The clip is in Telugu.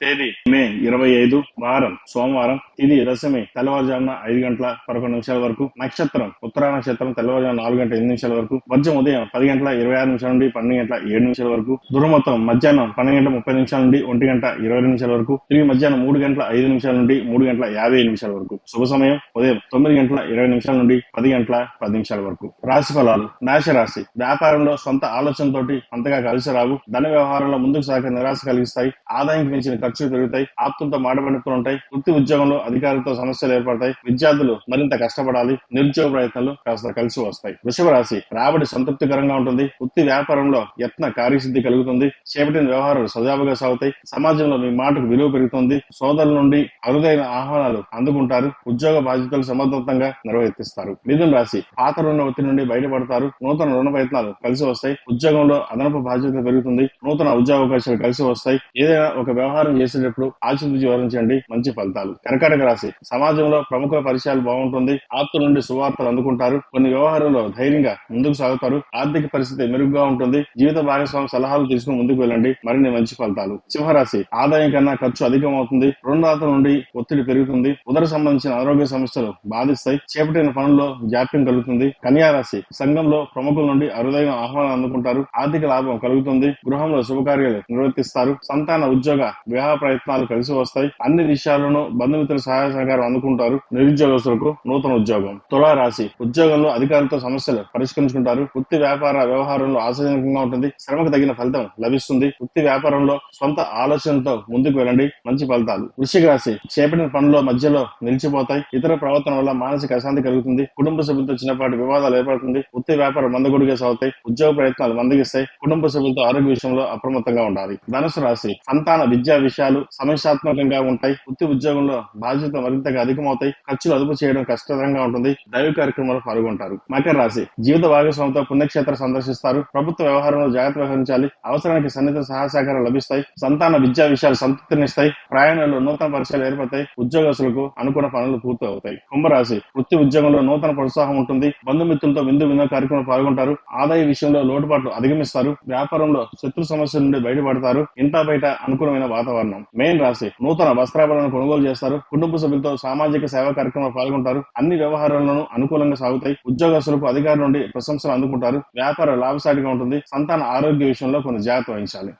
తేదీ మే 25, వారం సోమవారం, తిథి దశమి తెల్లవారుజామున 5 గంటల 11 నిమిషాల వరకు, నక్షత్రం ఉత్తరా నక్షత్రం తెల్లవారుజామున 4 గంటల 8 నిమిషాల వరకు, వర్జం ఉదయం 10 గంటల 26 నిమిషాల నుండి 12 గంటల 7 నిమిషాల వరకు, దుర్ముహూర్తం మధ్యాహ్నం 12 గంటల 30 నిమిషాల నుండి 1 గంట 20 నిమిషాల వరకు, తిరిగి మధ్యాహ్నం 3 గంటల 5 నిమిషాల నుండి 3 గంటల 55 నిమిషాల వరకు. శుభ సమయం ఉదయం 9 గంటల 20 నిమిషాల నుండి 10 గంటల 10 నిమిషాల వరకు. రాశి ఫలాలు. మేషరాశి. వ్యాపారంలో సొంత ఆలోచనతోటి అంతగా కలిసి రావు. ధన వ్యవహారంలో ముందుకు సాగే నిరాశ కలిగిస్తాయి. ఆదాయానికి మించిన ఖర్చులు పెరుగుతాయి. ఆప్తులతో మాటపడుతూ ఉంటాయి. వృత్తి ఉద్యోగంలో అధికారులతో సమస్యలు ఏర్పడతాయి. విద్యార్థులు మరింత కష్టపడాలి. నిరుద్యోగ ప్రయత్నాలు కాస్త కలిసి వస్తాయి. వృషభ రాశి. రాబడి సంతృప్తికరంగా ఉంటుంది. వృత్తి వ్యాపారంలో యత్న కార్యసిద్ధి కలుగుతుంది. చేపట్టిన వ్యవహారాలు సజావుగా సాగుతాయి. సమాజంలో మీ మాటకు విలువ పెరుగుతుంది. సోదరుల నుండి అరుదైన ఆహ్వానాలు అందుకుంటారు. ఉద్యోగ బాధ్యతలు సమర్థవంతంగా నిర్వహిస్తారు. మిథున రాశి. పాత రుణ ఒత్తిడి నుండి బయటపడతారు. నూతన రుణ ప్రయత్నాలు కలిసి వస్తాయి. ఉద్యోగంలో అదనపు బాధ్యత పెరుగుతుంది. నూతన ఉద్యోగ అవకాశాలు కలిసి వస్తాయి. ఏదైనా ఒక వ్యవహారం చేసేటప్పుడు ఆచితూచి వివరించండి. మంచి ఫలితాలు. కర్కాటక రాశి. సమాజంలో ప్రముఖుల పరిచయాలు బాగుంటుంది. ఆప్తుల నుండి శుభవార్తలు అందుకుంటారు. కొన్ని వ్యవహారాల్లో ధైర్యంగా ముందుకు సాగుతారు. ఆర్థిక పరిస్థితి మెరుగ్గా ఉంటుంది. జీవిత భాగస్వామి సలహాలు తీసుకుని ముందుకు వెళ్ళండి. మరిన్ని మంచి ఫలితాలు. సింహరాశి. ఆదాయం కన్నా ఖర్చు అధికమవుతుంది. రుణదాతల నుండి ఒత్తిడి పెరుగుతుంది. ఉదర సంబంధించిన ఆరోగ్య సమస్యలు బాధిస్తాయి. చేపట్టిన పనుల్లో జాప్యం కలుగుతుంది. కన్యా రాశి. సంఘంలో ప్రముఖుల నుండి అరుదైన ఆహ్వానం అందుకుంటారు. ఆర్థిక లాభం కలుగుతుంది. గృహంలో శుభకార్యాలు నిర్వర్తిస్తారు. సంతాన ఉద్యోగ వివాహ ప్రయత్నాలు కలిసి వస్తాయి. అన్ని విషయాలను బంధుమిత్రుల సహాయ సహకారం అందుకుంటారు. నిరుద్యోగస్తులకు నూతన ఉద్యోగం. తులా రాశి. ఉద్యోగంలో అధికారులతో సమస్యలు పరిష్కరించుకుంటారు. వృత్తి వ్యాపార వ్యవహారంలో ఆశాజనకంగా ఉంటుంది. శ్రమకు తగిన ఫలితం లభిస్తుంది. వృత్తి వ్యాపారంలో సొంత ఆలోచనతో ముందుకు వెళ్ళండి. మంచి ఫలితాలు. వృశ్చిక రాశి. చేపట్టిన పనుల మధ్యలో నిలిచిపోతాయి. ఇతర ప్రవర్తన వల్ల మానసిక అశాంతి కలుగుతుంది. కుటుంబ సభ్యులతో చిన్నపాటి వివాదాలు ఏర్పడుతుంది. వృత్తి వ్యాపారం మందకొడిగా సాగుతాయి. ఉద్యోగ ప్రయత్నాలు మందగిస్తాయి. కుటుంబ సభ్యులతో ఆరోగ్య విషయంలో అప్రమత్తంగా ఉండాలి. ధనుసు రాశి. సంతాన విద్యా విషయాలు సమస్యాత్మకంగా ఉంటాయి. వృత్తి ఉద్యోగంలో బాధ్యత మరింతగా అధికమవుతాయి. ఖర్చులు అదుపు చేయడం కష్టతరంగా ఉంటుంది. దైవ కార్యక్రమాలు పాల్గొంటారు. మకర రాశి. జీవిత భాగస్వామితో పుణ్యక్షేత్ర సందర్శిస్తారు. ప్రభుత్వ వ్యవహారంలో జాగ్రత్త వహించాలి. అవసరానికి సన్నిహిత సహాయ సహకారాలు లభిస్తాయి. సంతాన విద్యా విషయాలు సంతృప్తినిస్తాయి. ప్రయాణంలో నూతన పరిచయాలు ఏర్పడతాయి. ఉద్యోగస్తులకు అనుకున్న పనులు పూర్తి అవుతాయి. కుంభరాశి. వృత్తి ఉద్యోగంలో నూతన ప్రోత్సాహం ఉంటుంది. బంధుమిత్రులతో విందు వినోద కార్యక్రమంలో పాల్గొంటారు. ఆదాయ విషయంలో లోటుపాట్లు అధిగమిస్తారు. వ్యాపారంలో శత్రు సమస్యల నుండి బయటపడతారు. ఇంటా బయట అనుకూలమైన వాతావరణం. మేన్ రాశి. నూతన వస్త్రాభరణాలను కొనుగోలు చేస్తారు. కుటుంబ సభ్యులతో సామాజిక సేవా కార్యక్రమాలు పాల్గొంటారు. అన్ని వ్యవహారాలను అనుకూలంగా సాగుతాయి. ఉద్యోగస్తులకు అధికారుల నుండి ప్రశంసలు అందుకుంటారు. వ్యాపార లాభసాటిగా ఉంటుంది. సంతాన ఆరోగ్య విషయంలో కొన్ని జాగ్రత్త వహించాలి.